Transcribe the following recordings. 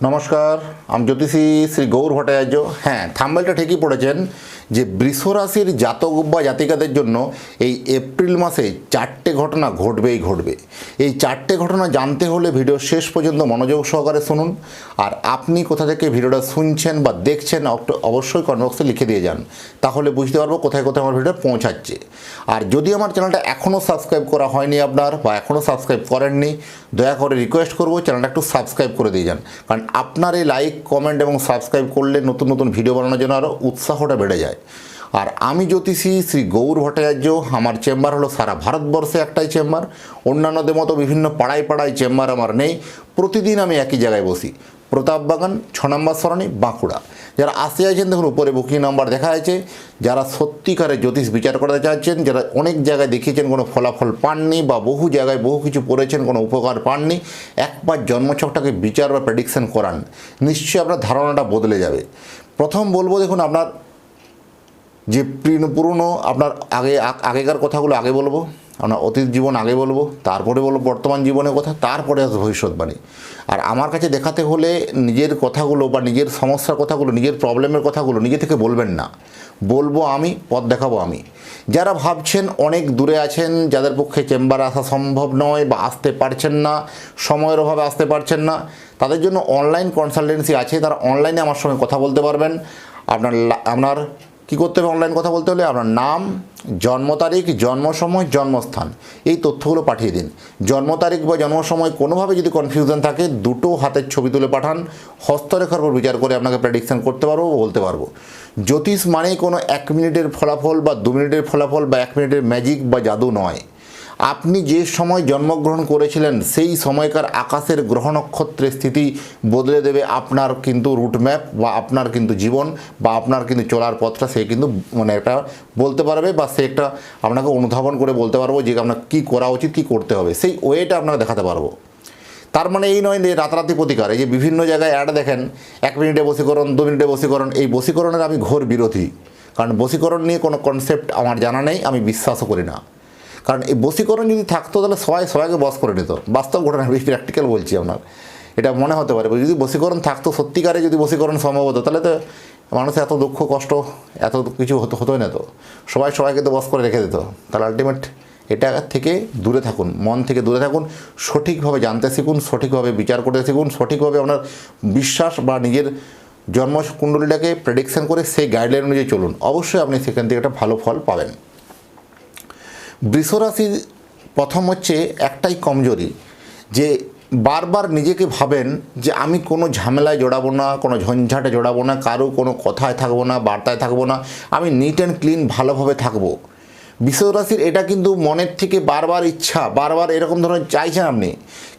নমস্কার, আমি জ্যোতিষী শ্রী গৌর ভট্টাচার্য। হ্যাঁ, থাম্বনেলটা ঠিকই পড়েছেন যে বৃষ রাশির জাতক বা জাতিকাদের জন্য এই এপ্রিল মাসে 4টে ঘটনা ঘটবেই ঘটবে। এই 4টে ঘটনা জানতে হলে ভিডিও শেষ পর্যন্ত মনোযোগ সহকারে শুনুন। আর আপনি কোথা থেকে ভিডিওটা শুনছেন বা দেখছেন অবশ্যই কমেন্ট বক্সে লিখে দিয়ে যান, তাহলে বুঝতে পারবো কোথায় কোথায় আমার ভিডিও পৌঁছাচ্ছে। আর যদি আমার চ্যানেলটা এখনও সাবস্ক্রাইব করা হয়নি আপনার বা এখনও সাবস্ক্রাইব করেননি, দয়া করে রিকোয়েস্ট করবো চ্যানেলটা একটু সাবস্ক্রাইব করে দিয়ে যান। কারণ আপনার এই লাইক, কমেন্ট এবং সাবস্ক্রাইব করলে নতুন নতুন ভিডিও বানানোর জন্য আরও উৎসাহটা বেড়ে যায়। আর আমি জ্যোতিষী শ্রী গৌর ভট্টাচার্য। আমার চেম্বার হলো সারা ভারতবর্ষে একটাই চেম্বার, অন্যান্যদের মতো বিভিন্ন পাড়ায় পাড়ায় চেম্বার আমার নেই। প্রতিদিন আমি একই জায়গায় বসি, প্রতাপবাগান 6 নম্বর সরণি, বাঁকুড়া। যারা আসতে চাইছেন দেখুন উপরে বুকিং নাম্বার দেখা আছে। যারা সত্যিকারে জ্যোতিষ বিচার করতে চাচ্ছেন, যারা অনেক জায়গায় দেখিয়েছেন কোনো ফলাফল পাননি বা বহু জায়গায় বহু কিছু পড়েছেন কোনো উপকার পাননি, একবার জন্মছকটাকে বিচার বা প্রেডিকশন করান, নিশ্চয়ই আপনার ধারণাটা বদলে যাবে। প্রথম বলবো, দেখুন আপনার যে পুরনো আপনার আগেকার কথাগুলো আগে বলবো, আপনার অতীত জীবন আগে বলবো, তারপরে বলবো বর্তমান জীবনের কথা, তারপরে আসবে ভবিষ্যৎবাণী। আর আমার কাছে দেখাতে হলে নিজের কথাগুলো বা নিজের সমস্যার কথাগুলো, নিজের প্রবলেমের কথাগুলো নিজে থেকে বলবেন না, বলবো আমি, পথ দেখাবো আমি। যারা ভাবছেন অনেক দূরে আছেন, যাদের পক্ষে চেম্বারে আসা সম্ভব নয় বা আসতে পারছেন না, সময়ের অভাবে আসতে পারছেন না, তাদের জন্য অনলাইন কনসালটেন্সি আছে। তারা অনলাইনে আমার সঙ্গে কথা বলতে পারবেন। আপনার কী করতে হবে? অনলাইন কথা বলতে হলে আপনার নাম, জন্ম তারিখ, জন্ম সময়, জন্মস্থান, এই তথ্যগুলো পাঠিয়ে দিন। জন্ম তারিখ বা জন্ম সময় কোনোভাবে যদি কনফিউশন থাকে, দুটো হাতের ছবি তুলে পাঠান। হস্তরেখার উপর বিচার করে আপনাকে প্রেডিকশন করতে পারবো, বলতে পারবো। জ্যোতিষ মানেই কোনো 1 মিনিটের ফলাফল বা 2 মিনিটের ফলাফল বা 1 মিনিটের ম্যাজিক বা জাদু নয়। আপনি যে সময় জন্মগ্রহণ করেছিলেন সেই সময়কার আকাশের গ্রহ নক্ষত্রের স্থিতি বদলে দেবে আপনার কিন্তু রুটম্যাপ বা আপনার কিন্তু জীবন বা আপনার কিন্তু চলার পথটা সে কিন্তু একটা বলতে পারবে, বা সে একটা আপনাকে অনুধাবন করে বলতে পারবো যে আপনার কী করা উচিত, কী করতে হবে, সেই ওয়েটা আপনারা দেখাতে পারবো। তার মানে এই নয় যে রাতারাতি প্রতিকার। এই যে বিভিন্ন জায়গায় অ্যাড দেখেন, 1 মিনিটে বশীকরণ, 2 মিনিটে বশীকরণ, এই বশীকরণের আমি ঘোর বিরোধী। কারণ বশীকরণ নিয়ে কোনো কনসেপ্ট আমার জানা নেই, আমি বিশ্বাসও করি না। কারণ এই বশীকরণ যদি থাকতো তাহলে সবাইকে বশ করে নিত। বাস্তব ঘটনা, বেশি প্র্যাকটিক্যাল বলছি আপনার, এটা মনে হতে পারে। যদি বশীকরণ থাকতো, সত্যিকারে যদি বশীকরণ সম্ভব হতো, তাহলে তো মানুষের এত দুঃখ কষ্ট এত কিছু হতোই না তো। সবাইকে তো বশ করে রেখে দিত। তাহলে আলটিমেট এটা থেকে দূরে থাকুন, মন থেকে দূরে থাকুন, সঠিকভাবে জানতে শিখুন, সঠিকভাবে বিচার করতে শিখুন, সঠিকভাবে আপনার বিশ্বাস বা নিজের জন্মকুণ্ডলীটাকে প্রেডিকশন করে সেই গাইডলাইন অনুযায়ী চলুন। অবশ্যই আপনি সেখান থেকে একটা ভালো ফল পাবেন। বৃষরাশির প্রথম হচ্ছে একটাই কমজোরি, যে বারবার নিজেকে ভাবেন যে আমি কোনো ঝামেলায় জড়াবো না, কোনো ঝঞ্ঝাটে জড়াবো না, কারো কোনো কথায় থাকবো না, বার্তায় থাকবো না, আমি নিট অ্যান্ড ক্লিন ভালোভাবে থাকবো। বৃষরাশির এটা কিন্তু মনের থেকে বারবার ইচ্ছা, বারবার এরকম ধরনের চাইছেন আপনি,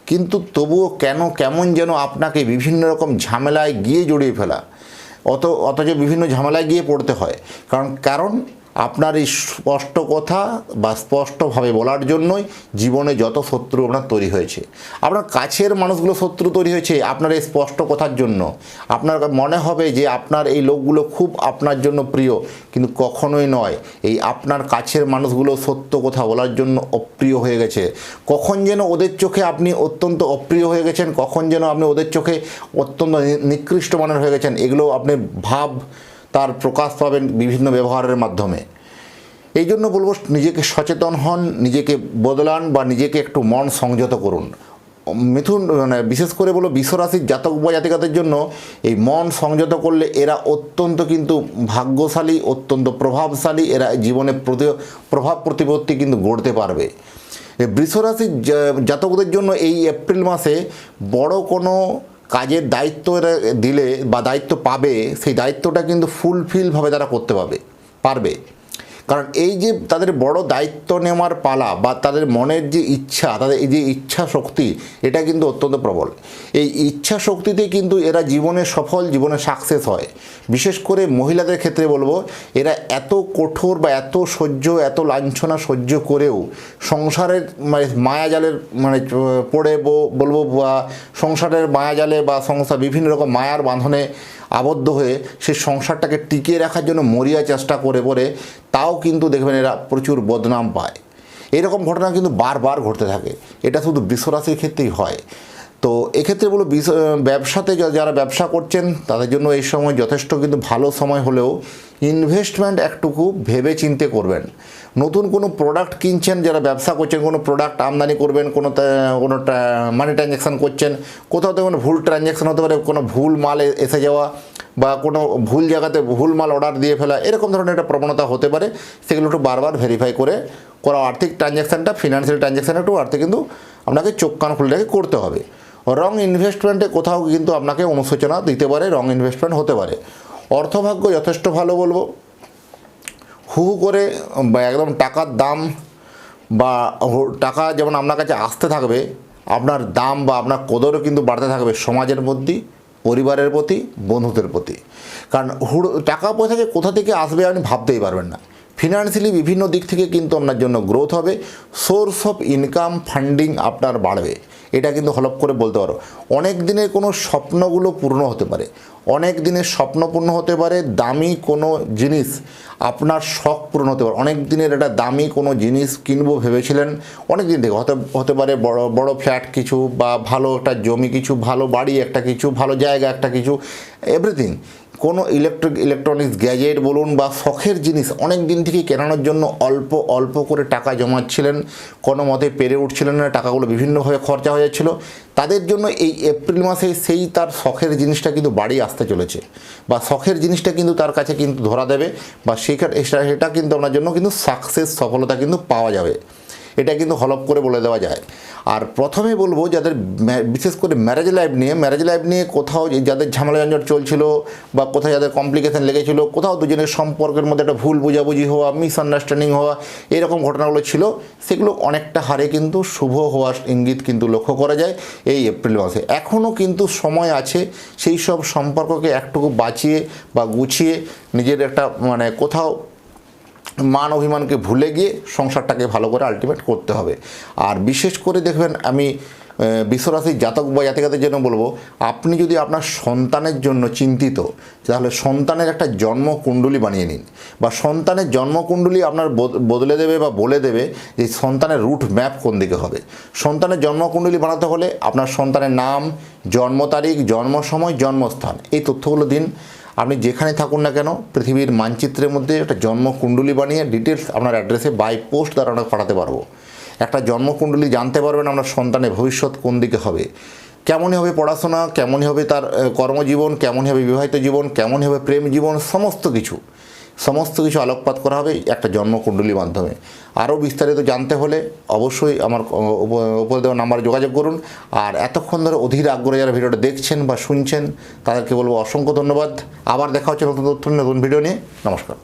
কিন্তু তবুও কেমন যেন আপনাকে বিভিন্ন রকম ঝামেলায় গিয়ে জড়িয়ে ফেলা, অথচ বিভিন্ন ঝামেলায় গিয়ে পড়তে হয়। কারণ আপনার এই স্পষ্ট কথা বা স্পষ্টভাবে বলার জন্যই জীবনে যত শত্রু আপনার তৈরি হয়েছে। আপনার কাছের মানুষগুলো শত্রু তৈরি হয়েছে আপনার এই স্পষ্ট কথার জন্য। আপনার মনে হবে যে আপনার এই লোকগুলো খুব আপনার জন্য প্রিয়, কিন্তু কখনোই নয়। এই আপনার কাছের মানুষগুলো সত্য কথা বলার জন্য অপ্রিয় হয়ে গেছে। কখন যেন ওদের চোখে আপনি অত্যন্ত অপ্রিয় হয়ে গেছেন, কখন যেন আপনি ওদের চোখে অত্যন্ত নিকৃষ্ট মানের হয়ে গেছেন, এগুলো আপনি তার প্রকাশ পাবেন বিভিন্ন ব্যবহারের মাধ্যমে। এই জন্য বলবো, নিজেকে সচেতন হন, নিজেকে বদলান বা নিজেকে একটু মন সংযত করুন। বিশেষ করে বলবো বৃষরাশির জাতক বা জাতিকাদের জন্য এই মন সংযত করলে এরা অত্যন্ত কিন্তু ভাগ্যশালী, অত্যন্ত প্রভাবশালী, এরা জীবনে প্রভাব প্রতিপত্তি কিন্তু গড়তে পারবে। বৃষরাশির জাতকদের জন্য এই এপ্রিল মাসে বড় কোনো কাজের দায়িত্ব এরা দিলে বা দায়িত্ব পাবে, সেই দায়িত্বটা কিন্তু ফুলফিলভাবে তারা করতে পারবে। কারণ এই যে তাদের বড় দায়িত্ব নেওয়ার পালা বা তাদের মনের যে ইচ্ছা, তাদের এই যে ইচ্ছা শক্তি, এটা কিন্তু অত্যন্ত প্রবল। এই ইচ্ছা শক্তিতে কিন্তু এরা জীবনে সফল, জীবনে সাকসেস হয়। বিশেষ করে মহিলাদের ক্ষেত্রে বলবো, এরা এত কঠোর বা এত এত লাঞ্ছনা সহ্য করেও সংসারের মায়াজালের পড়ে বলবো, বা সংসারের মায়াজালে বা সংসার বিভিন্ন রকম মায়ার বাঁধনে আবদ্ধ হয়ে সেই সংসারটাকে টিকিয়ে রাখার জন্য মরিয়া চেষ্টা করে তাও কিন্তু দেখবেন এরা প্রচুর বদনাম পায়। এরকম ঘটনা কিন্তু বারবার ঘটতে থাকে। এটা শুধু বৃষরাশির ক্ষেত্রেই হয়। তো এক্ষেত্রে বলো ব্যবসাতে যারা ব্যবসা করছেন তাদের জন্য এই সময় যথেষ্ট কিন্তু ভালো সময় হলেও ইনভেস্টমেন্ট একটুকু ভেবে চিন্তে করবেন। নতুন কোনো প্রোডাক্ট কিনছেন, যারা ব্যবসা করছেন, কোনো প্রোডাক্ট আমদানি করবেন, কোনো মানি ট্রানজ্যাকশান করছেন, কোথাও তো কোনো ভুল ট্রানজ্যাকশান হতে পারে, কোনো ভুল মাল এসে যাওয়া বা কোনো ভুল জায়গাতে ভুল মাল অর্ডার দিয়ে ফেলা, এরকম ধরনের একটা প্রবণতা হতে পারে। সেগুলো একটু বারবার ভেরিফাই করে করা, আর্থিক ট্রানজ্যাকশানটা, ফিনান্সিয়াল ট্রানজ্যাকশান একটু আর্থিক কিন্তু আপনাকে চোখ কান খুলে রেখে করতে হবে। রং ইনভেস্টমেন্টে কোথাও কিন্তু আপনাকে অনুশোচনা দিতে পারে, রং ইনভেস্টমেন্ট হতে পারে। অর্থভাগ্য যথেষ্ট ভালো বলবো। হু করে বা একদম টাকার দাম বা টাকা যেমন আপনার কাছে আসতে থাকবে, আপনার দাম বা আপনার কদরও কিন্তু বাড়তে থাকবে সমাজের মধ্যে, পরিবারের প্রতি, বন্ধুদের প্রতি। কারণ টাকা পয়সা যে কোথা থেকে আসবে আপনি ভাবতেই পারবেন না। ফিনান্সিয়ালি বিভিন্ন দিক থেকে কিন্তু আপনার জন্য গ্রোথ হবে, সোর্স অফ ইনকাম ফান্ডিং আপনার বাড়বে, এটা কিন্তু হলপ করে বলতে পারো। অনেক দিনের কোনো স্বপ্নগুলো পূর্ণ হতে পারে, অনেক দিনের স্বপ্ন পূর্ণ হতে পারে, দামি কোনো জিনিস আপনার শখ পূরণ হতে পারে। অনেক দিনের একটা দামি কোনো জিনিস কিনবো ভেবেছিলেন অনেক দিন থেকে, হতে পারে বড় বড় ফ্ল্যাট কিছু, বা ভালো একটা জমি কিছু, ভালো বাড়ি একটা কিছু, ভালো জায়গা একটা কিছু, এভরিথিং। কোনো ইলেকট্রনিক্স গ্যাজেট বলুন বা শখের জিনিস অনেক দিন থেকে কেনানোর জন্য অল্প অল্প করে টাকা জমাচ্ছিলেন, কোনো মতে পেরে উঠছিলেন না, টাকাগুলো বিভিন্নভাবে খরচা হয়ে যাচ্ছিলো, তাদের জন্য এই এপ্রিল মাসে সেই তার শখের জিনিসটা কিন্তু বাড়ি আসতে চলেছে, বা শখের জিনিসটা কিন্তু তার কাছে কিন্তু ধরা দেবে, বা সেটা কিন্তু আপনার জন্য কিন্তু সফলতা কিন্তু পাওয়া যাবে। এটা কিন্তু হলপ করে বলে দেওয়া যায়। আর প্রথমে বলবো যাদের বিশেষ করে ম্যারেজ লাইফ নিয়ে কোথাও যাদের ঝামেলা ঝঞ্ঝট চলছিল, বা কোথাও যাদের কমপ্লিকেশান লেগেছিল, কোথাও দুজনের সম্পর্কের মধ্যে একটা ভুল বোঝাবুঝি হওয়া, মিসআন্ডারস্ট্যান্ডিং হওয়া, এরকম ঘটনাগুলো ছিল, সেগুলো অনেকটা হারে কিন্তু শুভ হওয়ার ইঙ্গিত কিন্তু লক্ষ্য করা যায় এই এপ্রিল মাসে। এখনও কিন্তু সময় আছে সেই সব সম্পর্ককে একটুকু বাঁচিয়ে বা গুছিয়ে নিজের একটা কোথাও মান অভিমানকে ভুলে গিয়ে সংসারটাকে ভালো করে আলটিমেট করতে হবে। আর বিশেষ করে দেখবেন, আমি বিশ্বরাশির জাতক বা জাতিকাদের জন্য বলবো, আপনি যদি আপনার সন্তানের জন্য চিন্তিত, তাহলে সন্তানের একটা জন্মকুণ্ডলী বানিয়ে নিন, বা সন্তানের জন্মকুণ্ডলী আপনার বদলে দেবে বা বলে দেবে যে সন্তানের রুট ম্যাপ কোন দিকে হবে। সন্তানের জন্মকুণ্ডলী বানাতে হলে আপনার সন্তানের নাম, জন্ম তারিখ, জন্ম সময়, জন্মস্থান, এই তথ্যগুলো দিন। আপনি যেখানে থাকুন না কেন পৃথিবীর মানচিত্রের মধ্যে একটা জন্মকুণ্ডলী বানিয়ে ডিটেলস আপনার অ্যাড্রেসে বাই পোস্ট দ্বারা আমরা পাঠাতে পারবো। একটা জন্মকুণ্ডলী জানতে পারবেন আপনার সন্তানের ভবিষ্যৎ কোন দিকে হবে, কেমনই হবে পড়াশোনা, কেমনই হবে তার কর্মজীবন, কেমনই হবে বিবাহিত জীবন, কেমনই হবে প্রেম জীবন, সমস্ত কিছু আলোকপাত করা হবে একটা জন্মকুণ্ডলীর মাধ্যমে। আরও বিস্তারিত জানতে হলে অবশ্যই আমার উপরে দেওয়া নাম্বারে যোগাযোগ করুন। আর এতক্ষণ ধরে অধীর আগ্রহে যারা ভিডিওটা দেখছেন বা শুনছেন, তাদেরকে বলবো অসংখ্য ধন্যবাদ। আবার দেখা হচ্ছে নতুন তথ্য, নতুন ভিডিও নিয়ে। নমস্কার।